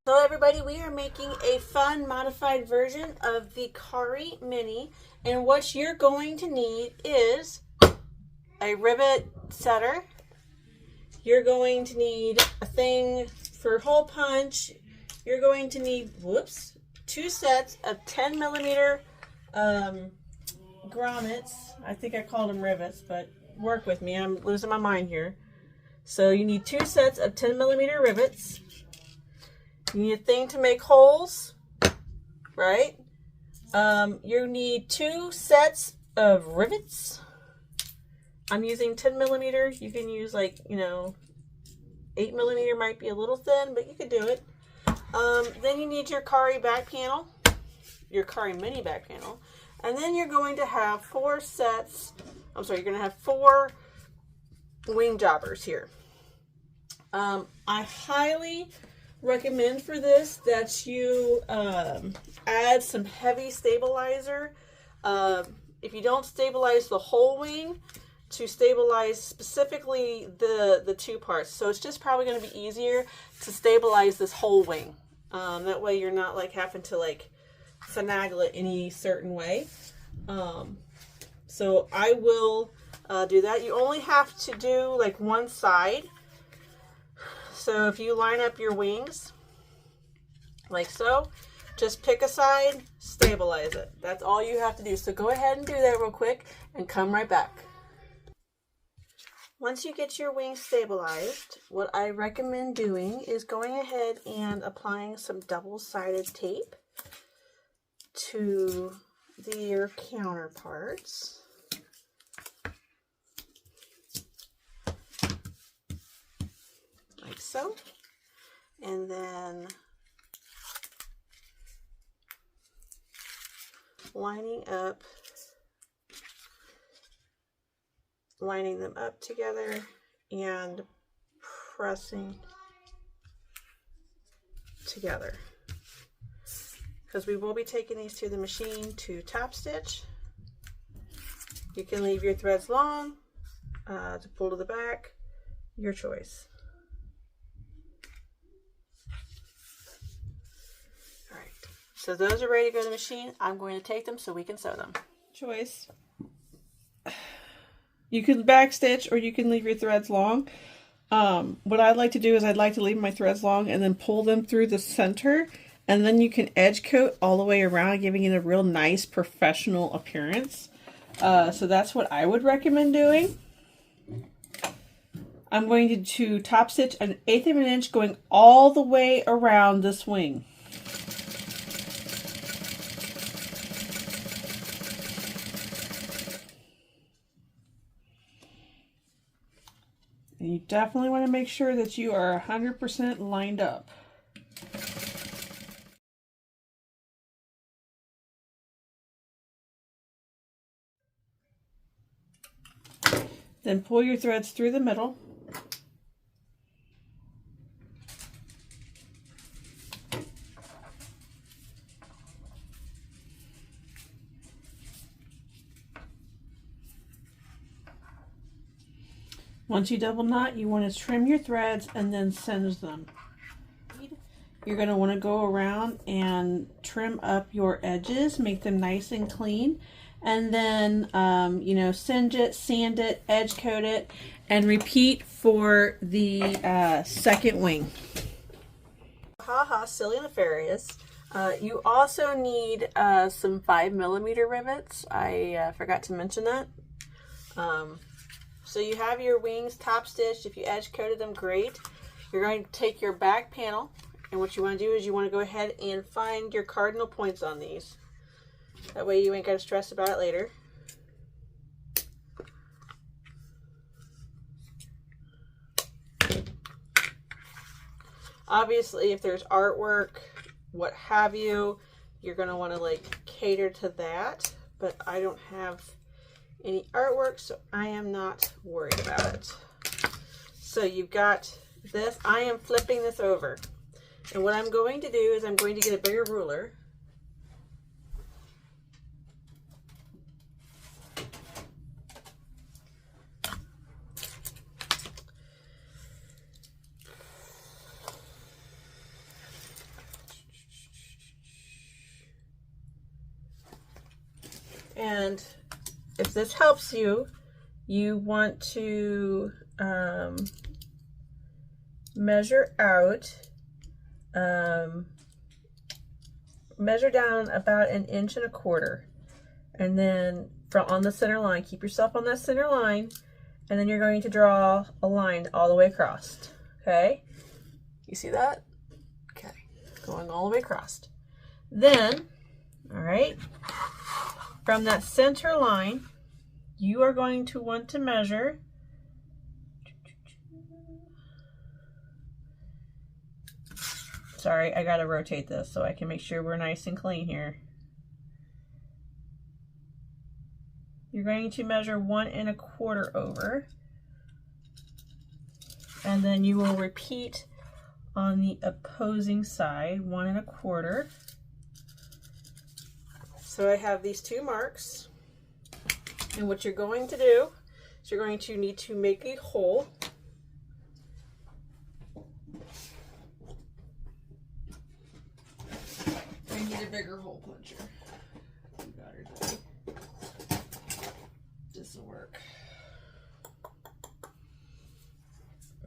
So everybody, we are making a fun modified version of the Kari Mini, and what you're going to need is a rivet setter. You're going to need a thing for hole punch. You're going to need, 2 sets of 10 millimeter grommets. I think I called them rivets, but work with me. I'm losing my mind here. So you need 2 sets of 10 millimeter rivets. You need a thing to make holes, right? You need 2 sets of rivets. I'm using 10 millimeter. You can use 8 millimeter might be a little thin, but you could do it. Then you need your Kari back panel, your Kari Mini back panel. And then you're going to have 4 you're going to have 4 wing jobbers here. I highly recommend for this that you add some heavy stabilizer. If you don't stabilize the whole wing, to stabilize specifically the 2 parts. So it's just probably going to be easier to stabilize this whole wing. That way you're not having to finagle it any certain way. So I will do that. You only have to do one side. So if you line up your wings like so, just pick a side, stabilize it. That's all you have to do. So go ahead and do that real quick and come right back. Once you get your wings stabilized, what I recommend doing is going ahead and applying some double-sided tape to your counterparts. Like so. And then lining them up together and pressing together, because we will be taking these to the machine to top stitch. You can leave your threads long to pull to the back, your choice. All right, so those are ready to go to the machine. I'm going to take them so we can sew them. Choice. You can back stitch or you can leave your threads long. What I like to do is I'd like to leave my threads long and then pull them through the center, and then you can edge coat all the way around, giving it a real nice professional appearance. So that's what I would recommend doing. I'm going to top stitch 1/8 of an inch going all the way around this wing. And you definitely want to make sure that you are 100% lined up. Then pull your threads through the middle. Once you double knot, you want to trim your threads and then singe them. You're going to want to go around and trim up your edges, make them nice and clean, and then singe it, sand it, edge coat it, and repeat for the second wing. Haha, silly nefarious. You also need some 5 millimeter rivets. I forgot to mention that. So you have your wings top stitched. If you edge coated them, great. You're going to take your back panel, and what you want to do is you want to go ahead and find your cardinal points on these. That way you ain't got to stress about it later. Obviously, if there's artwork, what have you, you're going to want to cater to that, but I don't have any artwork, so I am not worried about it. So you've got this. I am flipping this over, and what I'm going to do is I'm going to get a bigger ruler. And if this helps you, you want to measure out, measure down about 1.25 inches, and then from on the center line, keep yourself on that center line, and then you're going to draw a line all the way across. Okay, you see that? Okay, going all the way across. Then, all right, from that center line, you are going to want to measure sorry, I gotta rotate this so I can make sure we're nice and clean here. You're going to measure 1.25 over, and then you will repeat on the opposing side 1.25. So I have these 2 marks, and what you're going to do is you're going to need to make a hole. I need a bigger hole puncher. You got her, Daddy. This will work.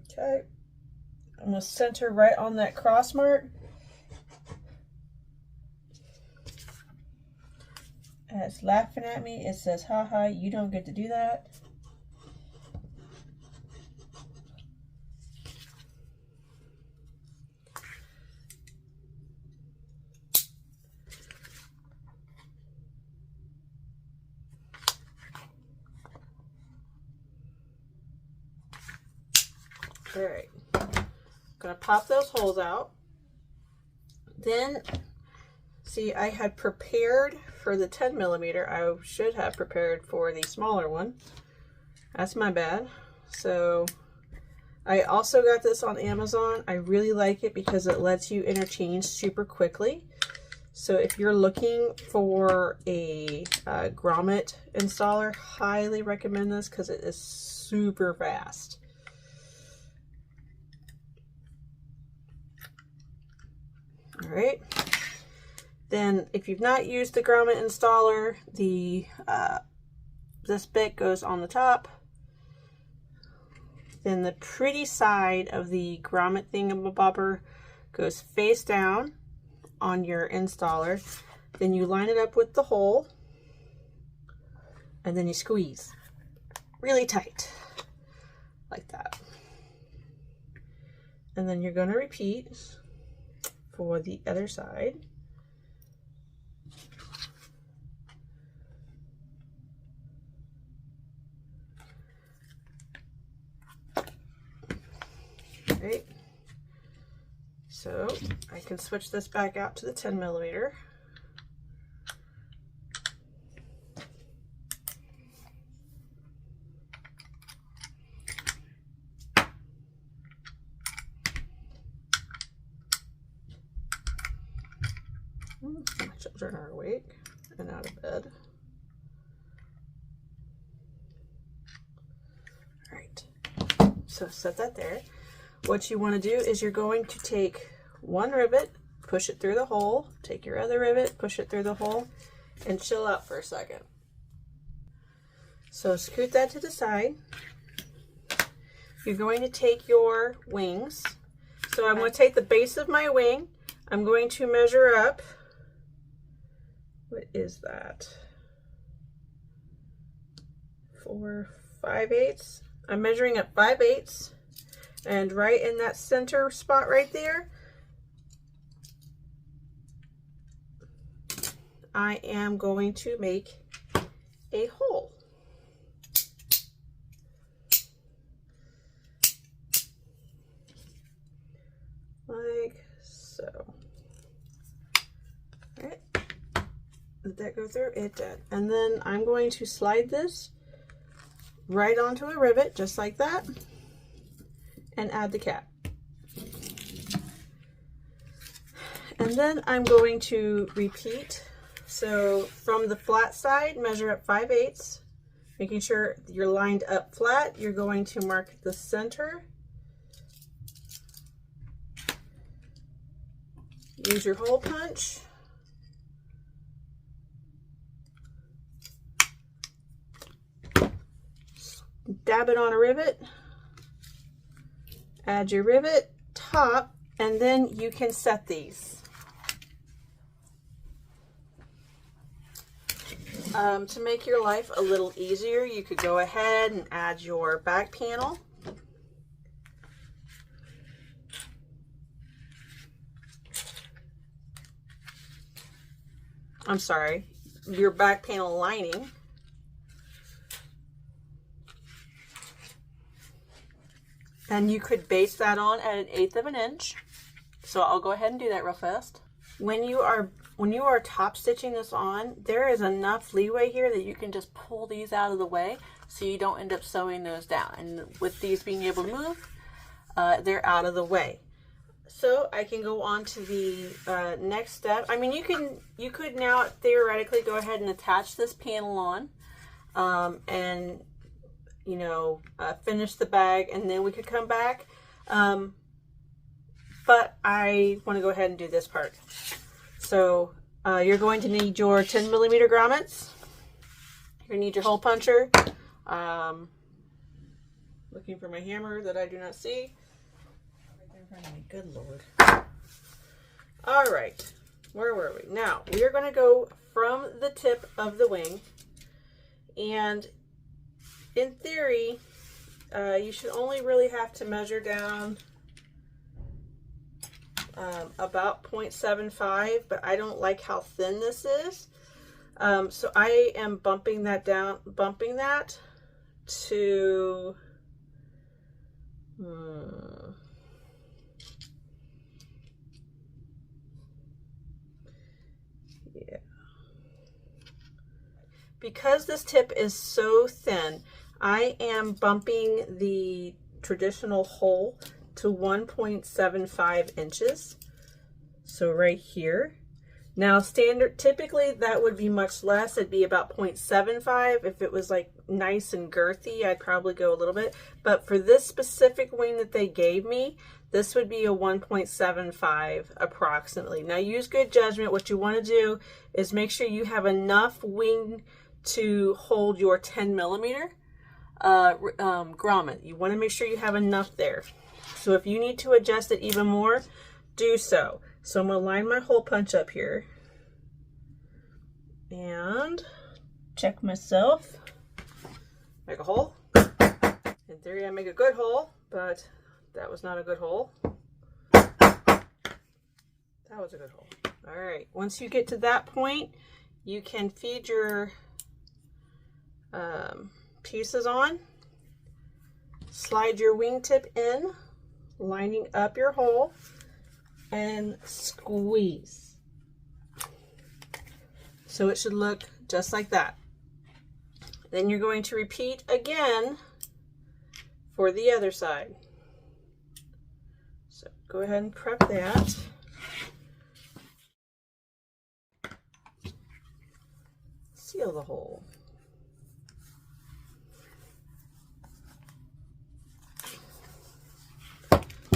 Okay. I'm going to center right on that cross mark. And it's laughing at me. It says, haha, you don't get to do that. All right, I'm gonna pop those holes out. Then, see, I had prepared for the 10mm. I should have prepared for the smaller one. That's my bad. So, I also got this on Amazon. I really like it because it lets you interchange super quickly. So if you're looking for a grommet installer, highly recommend this because it is super fast. All right, then if you've not used the grommet installer, this bit goes on the top. Then the pretty side of the grommet thingamabobber goes face down on your installer. Then you line it up with the hole, and then you squeeze really tight, like that. And then you're going to repeat for the other side. Right. So I can switch this back out to the 10mm. My children are awake and out of bed. All right, so set that there. What you want to do is you're going to take one rivet, push it through the hole, take your other rivet, push it through the hole, and chill out for a second. So scoot that to the side. You're going to take your wings. So I'm going to take the base of my wing. I'm going to measure up. What is that? 4 5/8. I'm measuring up 5/8. And right in that center spot right there, I am going to make a hole. Like so. All right. Did that go through? It did. And then I'm going to slide this right onto a rivet, just like that, and add the cap. And then I'm going to repeat. So from the flat side, measure up 5/8, making sure you're lined up flat. You're going to mark the center. Use your hole punch. dab it on a rivet, add your rivet top, and then you can set these. To make your life a little easier, you could go ahead and add your back panel. I'm sorry, your back panel lining. And you could base that on at 1/8 of an inch. So I'll go ahead and do that real fast. When you are top stitching this on, there is enough leeway here that you can just pull these out of the way so you don't end up sewing those down. And with these being able to move, they're out of the way. So I can go on to the next step. I mean, you could now theoretically go ahead and attach this panel on, and you know, finish the bag, and then we could come back. But I want to go ahead and do this part. So you're going to need your 10mm grommets. You're going to need your hole puncher. Looking for my hammer that I do not see. Good Lord. All right, where were we? Now we are going to go from the tip of the wing, and in theory, you should only really have to measure down about 0.75, but I don't like how thin this is. So I am bumping that to yeah. Because this tip is so thin, I am bumping the traditional hole to 1.75 inches. So right here. Now typically that would be much less. It'd be about 0.75. If it was like nice and girthy, I'd probably go a little bit. But for this specific wing that they gave me, this would be a 1.75 approximately. Now use good judgment. What you want to do is make sure you have enough wing to hold your 10mm grommet. You want to make sure you have enough there. So if you need to adjust it even more, do so. So I'm going to line my hole punch up here and check myself. Make a hole. In theory I make a good hole, but that was not a good hole. That was a good hole. All right, once you get to that point, you can feed your pieces on, slide your wingtip in, lining up your hole, and squeeze. So it should look just like that. Then you're going to repeat again for the other side. So go ahead and prep that. Seal the hole.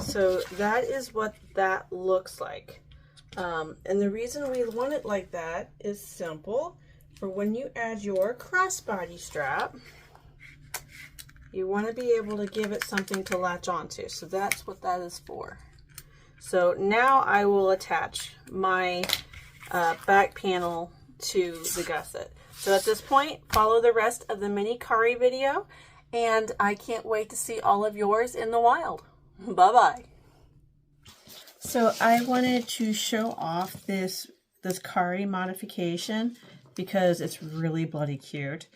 So that is what that looks like. And the reason we want it like that is simple. For when you add your crossbody strap, you want to be able to give it something to latch onto. So that's what that is for. So now I will attach my back panel to the gusset. So at this point, follow the rest of the Mini Kari video, and I can't wait to see all of yours in the wild. Bye-bye. So I wanted to show off this Kari modification because it's really bloody cute.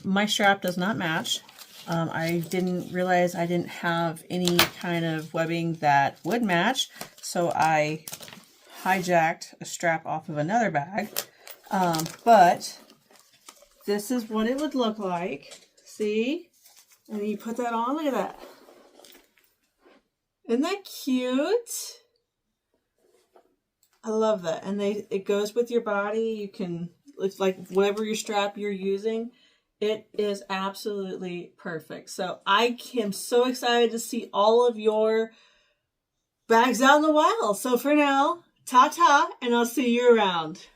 My strap does not match. I didn't realize I didn't have any kind of webbing that would match, so I hijacked a strap off of another bag. But this is what it would look like. See? And you put that on, look at that. Isn't that cute? I love that. And it goes with your body. You can, it's like whatever your strap you're using, it is absolutely perfect. So I am so excited to see all of your bags out in the wild. So for now, ta-ta, and I'll see you around.